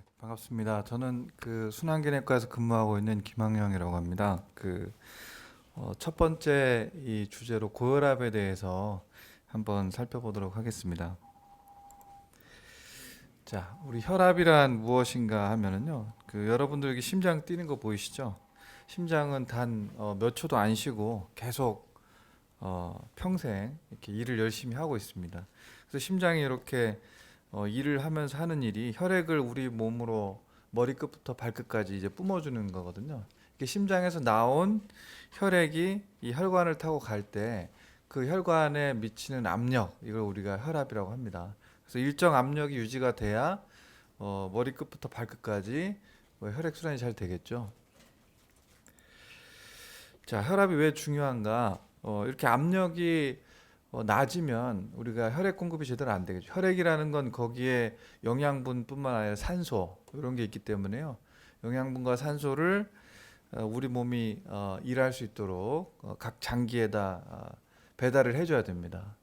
네, 반갑습니다. 저는 순환기내과에서 근무하고 있는 김학영이라고 합니다. 첫 번째 이 주제로 고혈압에 대해서 한번 살펴보도록 하겠습니다. 자, 우리 혈압이란 무엇인가 하면은요, 여러분들 여기 심장 뛰는 거 보이시죠? 심장은 단 몇 초도 안 쉬고 계속 평생 이렇게 일을 열심히 하고 있습니다. 그래서 심장이 이렇게 일을 하면서 하는 일이 혈액을 우리 몸으로 머리끝부터 발끝까지 이제 뿜어주는 거거든요. 이게 심장에서 나온 혈액이 이 혈관을 타고 갈 때 그 혈관에 미치는 압력, 이걸 우리가 혈압이라고 합니다. 그래서 일정 압력이 유지가 돼야 머리끝부터 발끝까지 혈액 순환이 잘 되겠죠. 자, 혈압이 왜 중요한가? 이렇게 압력이 낮으면 우리가 혈액 공급이 제대로 안 되겠죠. 혈액이라는 건 거기에 영양분뿐만 아니라 산소 이런 게 있기 때문에요. 영양분과 산소를 우리 몸이 일할 수 있도록 각 장기에다 배달을 해줘야 됩니다.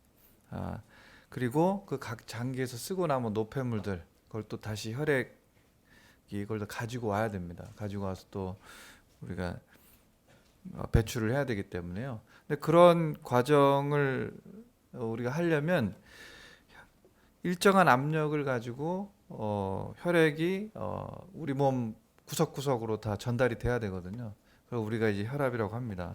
그리고 그 각 장기에서 쓰고 남은 노폐물들 그걸 또 다시 혈액이 이걸 다 가지고 와야 됩니다. 가지고 와서 또 우리가 배출을 해야 되기 때문에요. 근데 그런 과정을 우리가 하려면 일정한 압력을 가지고 혈액이 우리 몸 구석구석으로 다 전달이 돼야 되거든요. 그래서 우리가 이제 혈압이라고 합니다.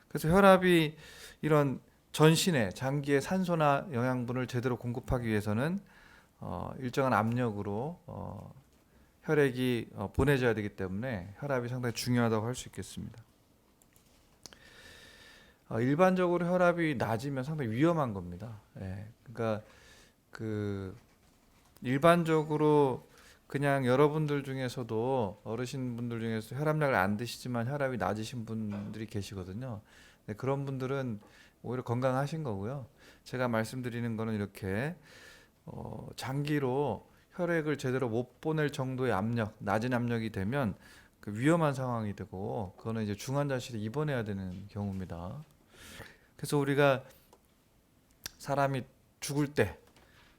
그래서 혈압이 이런 전신에 장기에 산소나 영양분을 제대로 공급하기 위해서는 일정한 압력으로 혈액이 보내져야 되기 때문에 혈압이 상당히 중요하다고 할 수 있겠습니다. 일반적으로 혈압이 낮으면 상당히 위험한 겁니다. 예, 그러니까 일반적으로 그냥 여러분들 중에서도 어르신분들 중에서 혈압약을 안 드시지만 혈압이 낮으신 분들이 계시거든요. 네, 그런 분들은 오히려 건강하신 거고요. 제가 말씀드리는 거는 이렇게 장기로 혈액을 제대로 못 보낼 정도의 압력, 낮은 압력이 되면 위험한 상황이 되고 그거는 이제 중환자실에 입원해야 되는 경우입니다. 그래서 우리가 사람이 죽을 때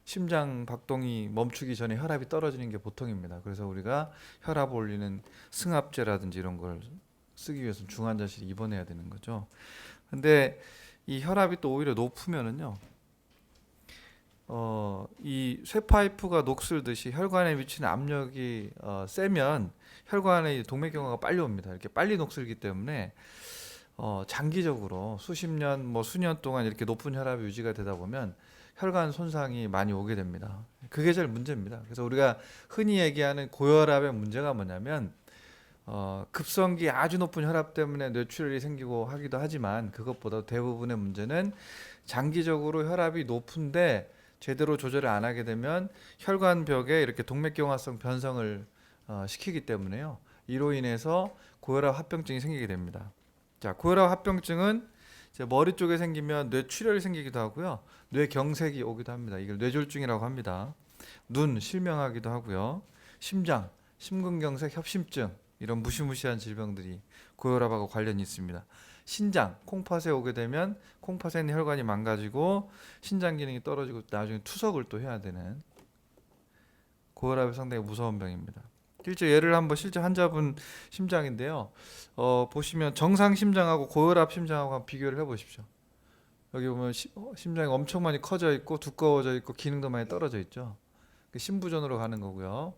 심장 박동이 멈추기 전에 혈압이 떨어지는 게 보통입니다. 그래서 우리가 혈압 올리는 승합제라든지 이런 걸 쓰기 위해서 중환자실에 입원해야 되는 거죠. 근데 이 혈압이 또 오히려 높으면은요, 이 쇠파이프가 녹슬듯이 혈관에 미치는 압력이 세면 혈관에 동맥경화가 빨리 옵니다. 이렇게 빨리 녹슬기 때문에 장기적으로 수십 년, 수년 동안 이렇게 높은 혈압이 유지가 되다 보면 혈관 손상이 많이 오게 됩니다. 그게 제일 문제입니다. 그래서 우리가 흔히 얘기하는 고혈압의 문제가 뭐냐면 급성기 아주 높은 혈압 때문에 뇌출혈이 생기고 하기도 하지만 그것보다 대부분의 문제는 장기적으로 혈압이 높은데 제대로 조절을 안 하게 되면 혈관벽에 이렇게 동맥경화성 변성을 시키기 때문에요. 이로 인해서 고혈압 합병증이 생기게 됩니다. 자, 고혈압 합병증은 이제 머리 쪽에 생기면 뇌출혈이 생기기도 하고요. 뇌경색이 오기도 합니다. 이걸 뇌졸중이라고 합니다. 눈 실명하기도 하고요. 심장, 심근경색, 협심증 이런 무시무시한 질병들이 고혈압하고 관련이 있습니다. 신장, 콩팥에 오게 되면 콩팥에 있는 혈관이 망가지고 신장 기능이 떨어지고 나중에 투석을 또 해야 되는 고혈압이 상당히 무서운 병입니다. 실제 예를 한번 실제 환자분 심장인데요. 보시면 정상 심장하고 고혈압 심장하고 한번 비교를 해보십시오. 여기 보면 심장이 엄청 많이 커져 있고 두꺼워져 있고 기능도 많이 떨어져 있죠. 심부전으로 가는 거고요.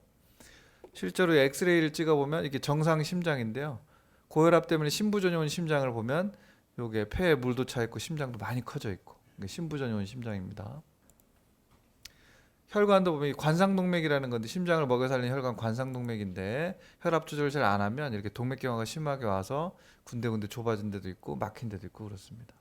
실제로 엑스레이를 찍어보면 이게 정상 심장인데요. 고혈압 때문에 심부전이 온 심장을 보면 요게 폐에 물도 차 있고 심장도 많이 커져 있고 심부전이 온 심장입니다. 혈관도 보면 관상동맥이라는 건데 심장을 먹여 살리는 혈관 관상동맥인데 혈압 조절을 잘 안 하면 이렇게 동맥경화가 심하게 와서 군데군데 좁아진 데도 있고 막힌 데도 있고 그렇습니다.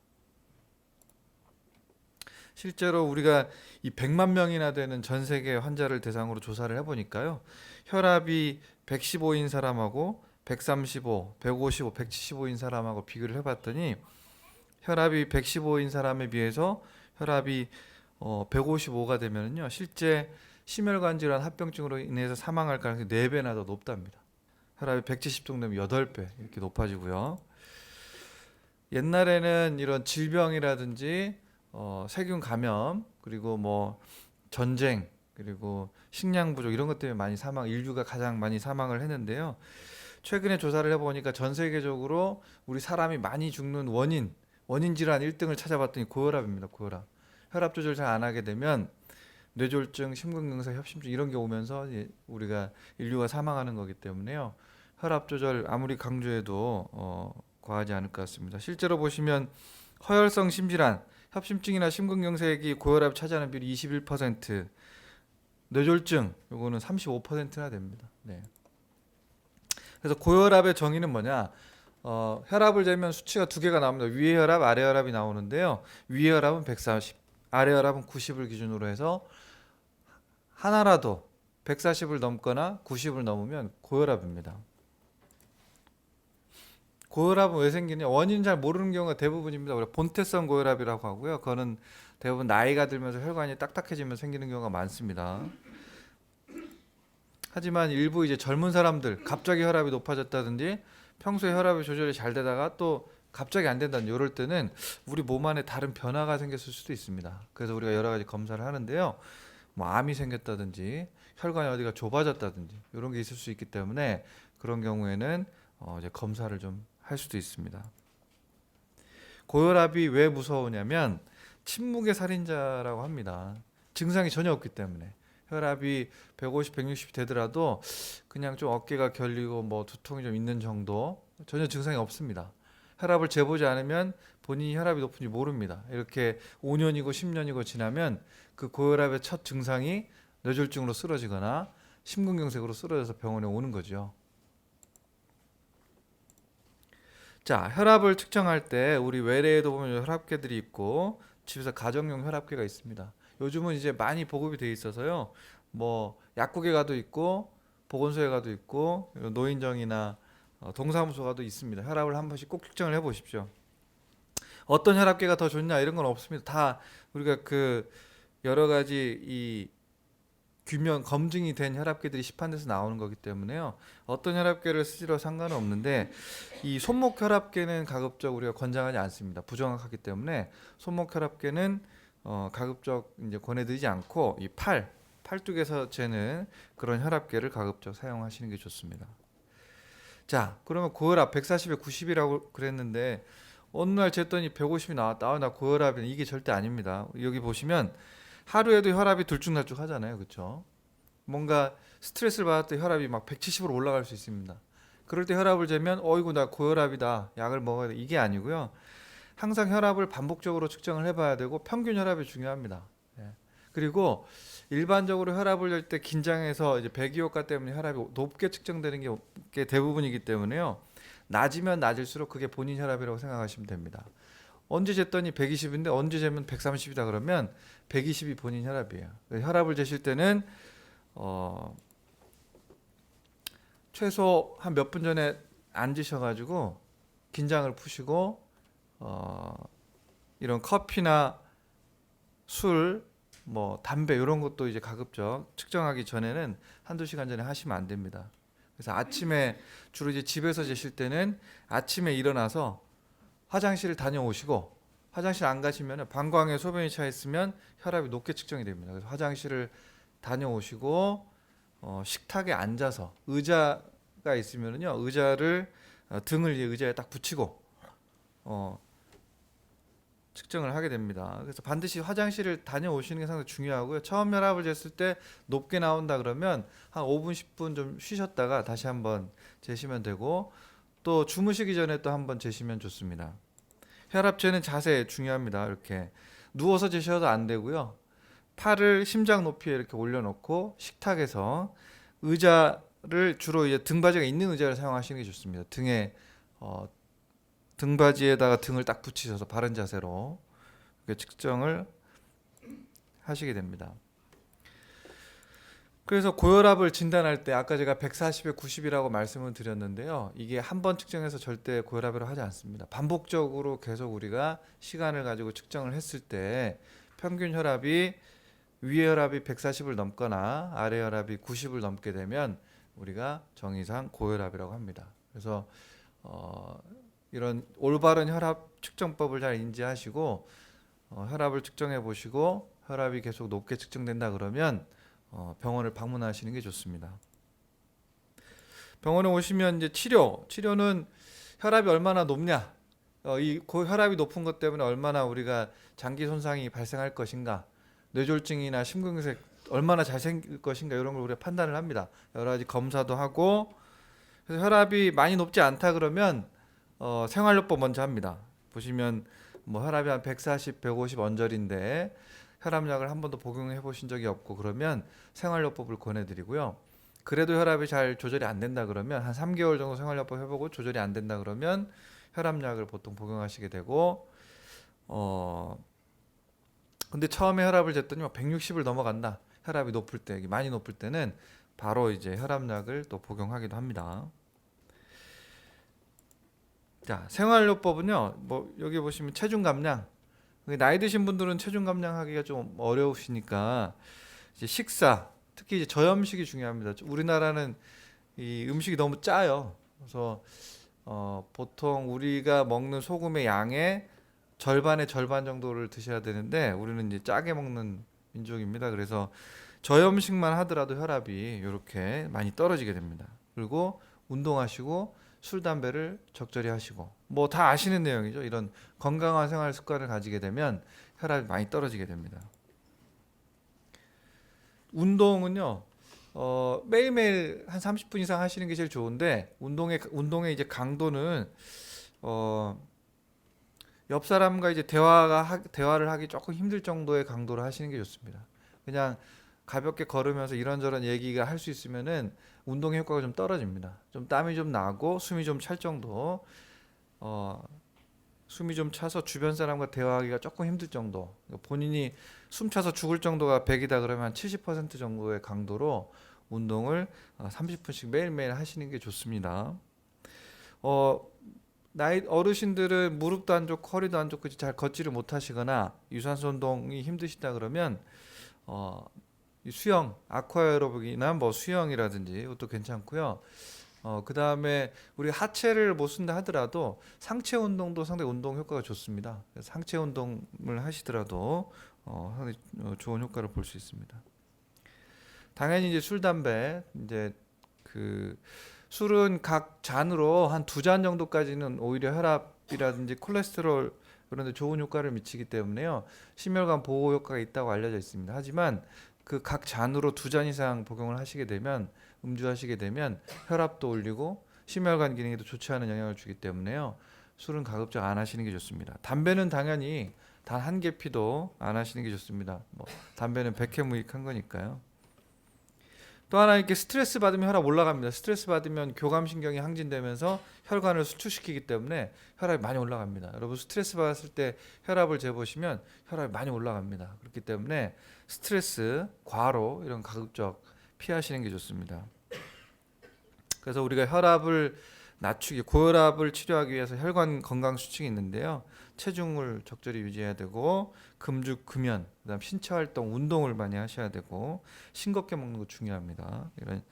실제로 우리가 이 100만 명이나 되는 전 세계 환자를 대상으로 조사를 해보니까요. 혈압이 115인 사람하고 135, 155, 175인 사람하고 비교를 해봤더니 혈압이 115인 사람에 비해서 혈압이 155가 되면요 실제 심혈관 질환 합병증으로 인해서 사망할 가능성이 4배나 더 높답니다. 혈압이 170 정도 되면 8배 이렇게 높아지고요. 옛날에는 이런 질병이라든지 세균 감염 그리고 전쟁 그리고 식량 부족 이런 것 때문에 많이 인류가 가장 많이 사망을 했는데요. 최근에 조사를 해보니까 전 세계적으로 우리 사람이 많이 죽는 원인 질환 1등을 찾아봤더니 고혈압입니다. 고혈압. 혈압 조절 잘 안 하게 되면 뇌졸중, 심근경색, 협심증 이런 게 오면서 우리가 인류가 사망하는 거기 때문에요. 혈압 조절 아무리 강조해도 과하지 않을 것 같습니다. 실제로 보시면 허혈성 심질환, 협심증이나 심근경색이 고혈압 차지하는 비율이 21%, 뇌졸중 요거는 35%나 됩니다. 네. 그래서 고혈압의 정의는 뭐냐? 혈압을 재면 수치가 두 개가 나옵니다. 위의 혈압, 아래 혈압이 나오는데요. 위의 혈압은 140, 아래 혈압은 90을 기준으로 해서 하나라도 140을 넘거나 90을 넘으면 고혈압입니다. 고혈압은 왜 생기냐? 원인은 잘 모르는 경우가 대부분입니다. 우리가 본태성 고혈압이라고 하고요. 그거는 대부분 나이가 들면서 혈관이 딱딱해지면서 생기는 경우가 많습니다. 하지만 일부 이제 젊은 사람들 갑자기 혈압이 높아졌다든지 평소에 혈압이 조절이 잘 되다가 또 갑자기 안 된다는 이럴 때는 우리 몸 안에 다른 변화가 생겼을 수도 있습니다. 그래서 우리가 여러 가지 검사를 하는데요. 뭐 암이 생겼다든지 혈관이 어디가 좁아졌다든지 이런 게 있을 수 있기 때문에 그런 경우에는 이제 검사를 좀 할 수도 있습니다. 고혈압이 왜 무서우냐면 침묵의 살인자라고 합니다. 증상이 전혀 없기 때문에 혈압이 150, 160 되더라도 그냥 좀 어깨가 결리고 뭐 두통이 좀 있는 정도 전혀 증상이 없습니다. 혈압을 재보지 않으면 본인이 혈압이 높은지 모릅니다. 이렇게 5년이고 10년이고 지나면 그 고혈압의 첫 증상이 뇌졸중으로 쓰러지거나 심근경색으로 쓰러져서 병원에 오는 거죠. 자, 혈압을 측정할 때 우리 외래에도 보면 혈압계들이 있고 집에서 가정용 혈압계가 있습니다. 요즘은 이제 많이 보급이 돼 있어서요. 뭐 약국에 가도 있고 보건소에 가도 있고 노인정이나 동사무소 가도 있습니다. 혈압을 한 번씩 꼭 측정을 해 보십시오. 어떤 혈압계가 더 좋냐 이런 건 없습니다. 다 우리가 그 여러 가지 이 규명 검증이 된 혈압계들이 시판돼서 나오는 거기 때문에요. 어떤 혈압계를 쓰지로 상관은 없는데 이 손목 혈압계는 가급적 우리가 권장하지 않습니다. 부정확하기 때문에 손목 혈압계는 가급적 이제 권해드리지 않고 이 팔뚝에서 재는 그런 혈압계를 가급적 사용하시는 게 좋습니다. 자, 그러면 고혈압 140에 90이라고 그랬는데 어느 날 쟀더니 150이 나왔다. 나 고혈압이 이게 절대 아닙니다. 여기 보시면 하루에도 혈압이 들쭉날쭉 하잖아요. 그렇죠? 뭔가 스트레스를 받을 때 혈압이 막 170으로 올라갈 수 있습니다. 그럴 때 혈압을 재면 어이구 나 고혈압이다. 약을 먹어야 돼. 이게 아니고요. 항상 혈압을 반복적으로 측정을 해봐야 되고 평균 혈압이 중요합니다. 예. 그리고 일반적으로 혈압을 잴 때 긴장해서 이제 배기효과 때문에 혈압이 높게 측정되는 게 대부분이기 때문에요. 낮으면 낮을수록 그게 본인 혈압이라고 생각하시면 됩니다. 언제 쟀더니 120인데 언제 재면 130이다 그러면 120이 본인 혈압이에요. 혈압을 재실 때는 최소 한 몇 분 전에 앉으셔가지고 긴장을 푸시고 이런 커피나 술, 뭐 담배 이런 것도 이제 가급적 측정하기 전에는 한두 시간 전에 하시면 안 됩니다. 그래서 아침에 주로 이제 집에서 재실 때는 아침에 일어나서 화장실을 다녀오시고 화장실 안 가시면 방광에 소변이 차 있으면 혈압이 높게 측정이 됩니다. 그래서 화장실을 다녀오시고 식탁에 앉아서 의자가 있으면요 의자를 등을 의자에 딱 붙이고 측정을 하게 됩니다. 그래서 반드시 화장실을 다녀오시는 게 상당히 중요하고요. 처음 혈압을 쟀을 때 높게 나온다 그러면 한 5분 10분 좀 쉬셨다가 다시 한번 재시면 되고 또 주무시기 전에 또 한번 재시면 좋습니다. 혈압 재는 자세 중요합니다. 이렇게 누워서 재셔도 안 되고요. 팔을 심장 높이에 이렇게 올려놓고 식탁에서 의자를 주로 이제 등받이가 있는 의자를 사용하시는 게 좋습니다. 등받이에다가 등을 딱 붙이셔서 바른 자세로 이렇게 측정을 하시게 됩니다. 그래서 고혈압을 진단할 때 아까 제가 140에 90이라고 말씀을 드렸는데요. 이게 한 번 측정해서 절대 고혈압이라고 하지 않습니다. 반복적으로 계속 우리가 시간을 가지고 측정을 했을 때 평균 혈압이 위의 혈압이 140을 넘거나 아래 혈압이 90을 넘게 되면 우리가 정의상 고혈압이라고 합니다. 그래서 이런 올바른 혈압 측정법을 잘 인지하시고 혈압을 측정해 보시고 혈압이 계속 높게 측정된다 그러면 병원을 방문하시는 게 좋습니다. 병원에 오시면 이제 치료는 혈압이 얼마나 높냐, 이 고혈압이 높은 것 때문에 얼마나 우리가 장기 손상이 발생할 것인가, 뇌졸중이나 심근경색 얼마나 잘 생길 것인가, 이런 걸 우리가 판단을 합니다. 여러 가지 검사도 하고. 그래서 혈압이 많이 높지 않다 그러면 생활요법 먼저 합니다. 보시면 뭐 혈압이 한 140, 150 언저리인데 혈압약을 한 번도 복용해 보신 적이 없고 그러면 생활요법을 권해드리고요. 그래도 혈압이 잘 조절이 안 된다 그러면 한 3개월 정도 생활요법 해보고 조절이 안 된다 그러면 혈압약을 보통 복용하시게 되고, 근데 처음에 혈압을 쟀더니 160을 넘어간다, 혈압이 높을 때, 많이 높을 때는 바로 이제 혈압약을 또 복용하기도 합니다. 자, 생활요법은요, 뭐 여기 보시면 체중 감량, 나이 드신 분들은 체중 감량하기가 좀 어려우시니까 이제 식사, 특히 이제 저염식이 중요합니다. 우리나라는 이 음식이 너무 짜요. 그래서 보통 우리가 먹는 소금의 양의 절반의 절반 정도를 드셔야 되는데 우리는 이제 짜게 먹는 민족입니다. 그래서 저염식만 하더라도 혈압이 이렇게 많이 떨어지게 됩니다. 그리고 운동하시고 술, 담배를 적절히 하시고, 뭐 다 아시는 내용이죠. 이런 건강한 생활 습관을 가지게 되면 혈압이 많이 떨어지게 됩니다. 운동은요, 매일매일 한 30분 이상 하시는 게 제일 좋은데, 운동의 이제 강도는, 옆 사람과 이제 대화를 하기 조금 힘들 정도의 강도로 하시는 게 좋습니다. 그냥 가볍게 걸으면서 이런저런 얘기가 할 수 있으면은 운동 효과가 좀 떨어집니다. 좀 땀이 좀 나고 숨이 좀 찰 정도, 숨이 좀 차서 주변 사람과 대화하기가 조금 힘들 정도, 본인이 숨 차서 죽을 정도가 100이다 그러면 한 70% 정도의 강도로 운동을 30분씩 매일매일 하시는 게 좋습니다. 나이 어르신들은 무릎도 안 좋고 허리도 안 좋고 잘 걷지를 못하시거나 유산소 운동이 힘드시다 그러면 이 수영, 아쿠아에로빅이나 뭐 수영이라든지 이것도 괜찮고요. 그 다음에 우리 하체를 못 쓴다 하더라도 상체 운동도 상당히 운동 효과가 좋습니다. 그래서 상체 운동을 하시더라도 상당히 좋은 효과를 볼 수 있습니다. 당연히 이제 술, 담배, 이제 그 술은 각 잔으로 한 2잔 정도까지는 오히려 혈압이라든지 콜레스테롤 그런 데 좋은 효과를 미치기 때문에요. 심혈관 보호 효과가 있다고 알려져 있습니다. 하지만 그 각 잔으로 2잔 이상 복용을 하시게 되면, 음주하시게 되면 혈압도 올리고 심혈관 기능에도 좋지 않은 영향을 주기 때문에요. 술은 가급적 안 하시는 게 좋습니다. 담배는 당연히 단 한 개 피도 안 하시는 게 좋습니다. 뭐 담배는 백해무익한 거니까요. 또 하나, 이렇게 스트레스 받으면 혈압 올라갑니다. 스트레스 받으면 교감신경이 항진되면서 혈관을 수축시키기 때문에 혈압이 많이 올라갑니다. 여러분 스트레스 받았을 때 혈압을 재보시면 혈압이 많이 올라갑니다. 그렇기 때문에 스트레스, 과로 이런 가급적 피하시는 게 좋습니다. 그래서 우리가 혈압을 낮추기, 고혈압을 치료하기 위해서 혈관 건강 수칙이 있는데요. 체중을 적절히 유지해야 되고, 금죽, 금연, 그다음 신체 활동, 운동을 많이 하셔야 되고, 싱겁게 먹는 거 중요합니다. 이런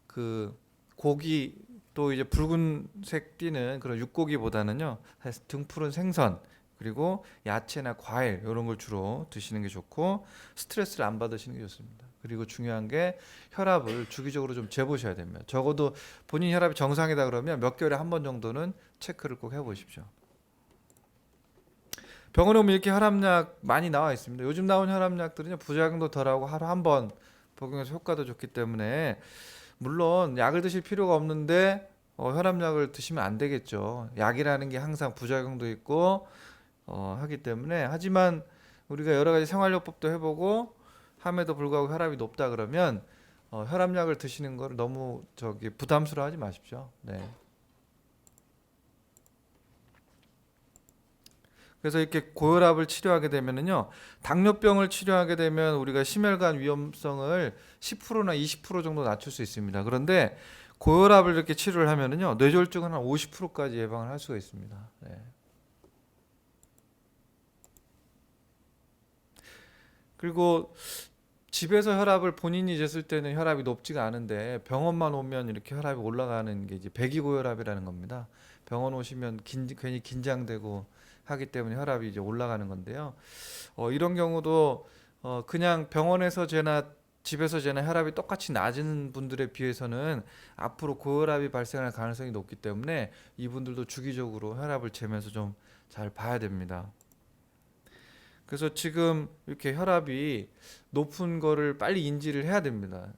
그 고기, 또 이제 붉은색 띠는 그런 육고기보다는요, 등푸른 생선, 그리고 야채나 과일 이런 걸 주로 드시는 게 좋고, 스트레스를 안 받으시는 게 좋습니다. 그리고 중요한 게 혈압을 주기적으로 좀 재보셔야 됩니다. 적어도 본인 혈압이 정상이다 그러면 몇 개월에 한 번 정도는 체크를 꼭 해보십시오. 병원에 오면 이렇게 혈압약 많이 나와 있습니다. 요즘 나온 혈압약들은 부작용도 덜하고 하루 한 번 복용해서 효과도 좋기 때문에, 물론 약을 드실 필요가 없는데 혈압약을 드시면 안 되겠죠. 약이라는 게 항상 부작용도 있고 하기 때문에. 하지만 우리가 여러 가지 생활요법도 해보고 함에도 불구하고 혈압이 높다 그러면 혈압약을 드시는 걸 너무 부담스러워하지 마십시오. 네. 그래서 이렇게 고혈압을 치료하게 되면은요, 당뇨병을 치료하게 되면 우리가 심혈관 위험성을 10%나 20% 정도 낮출 수 있습니다. 그런데 고혈압을 이렇게 치료를 하면은요, 뇌졸중은 한 50%까지 예방을 할 수가 있습니다. 네. 그리고 집에서 혈압을 본인이 쟀을 때는 혈압이 높지가 않은데 병원만 오면 이렇게 혈압이 올라가는 게 이제 배기고혈압이라는 겁니다. 병원 오시면 괜히 긴장되고 하기 때문에 혈압이 이제 올라가는 건데요. 이런 경우도 그냥 병원에서 집에서 재는 혈압이 똑같이 낮은 분들에 비해서는 앞으로 고혈압이 발생할 가능성이 높기 때문에 이분들도 주기적으로 혈압을 재면서 좀 잘 봐야 됩니다. 그래서 지금 이렇게 혈압이 높은 거를 빨리 인지를 해야 됩니다.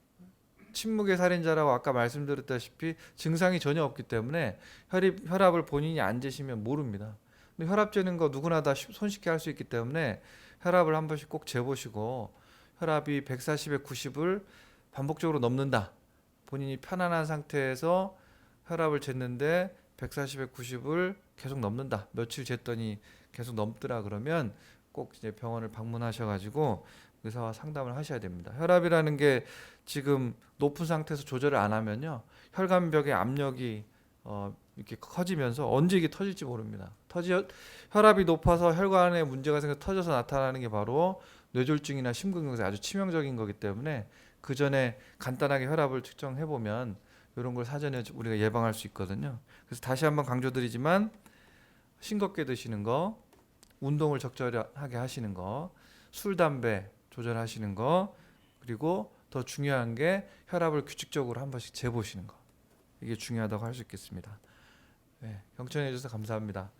침묵의 살인자라고 아까 말씀드렸다시피 증상이 전혀 없기 때문에 혈압을 본인이 안 재시면 모릅니다. 근데 혈압 재는 거 누구나 다 손쉽게 할 수 있기 때문에 혈압을 한 번씩 꼭 재보시고 혈압이 140에 90을 반복적으로 넘는다. 본인이 편안한 상태에서 혈압을 쟀는데 140에 90을 계속 넘는다. 며칠 쟀더니 계속 넘더라 그러면 꼭 이제 병원을 방문하셔가지고 의사와 상담을 하셔야 됩니다. 혈압이라는 게 지금 높은 상태에서 조절을 안 하면요, 혈관벽의 압력이 이렇게 커지면서 언제 이게 터질지 모릅니다. 혈압이 높아서 혈관에 문제가 생겨 터져서 나타나는 게 바로 뇌졸중이나 심근경색, 아주 치명적인 거기 때문에 그 전에 간단하게 혈압을 측정해 보면 이런 걸 사전에 우리가 예방할 수 있거든요. 그래서 다시 한번 강조드리지만 싱겁게 드시는 거, 운동을 적절하게 하시는 거, 술, 담배 조절하시는 거, 그리고 더 중요한 게 혈압을 규칙적으로 한 번씩 재보시는 거. 이게 중요하다고 할 수 있겠습니다. 네, 경청해 주셔서 감사합니다.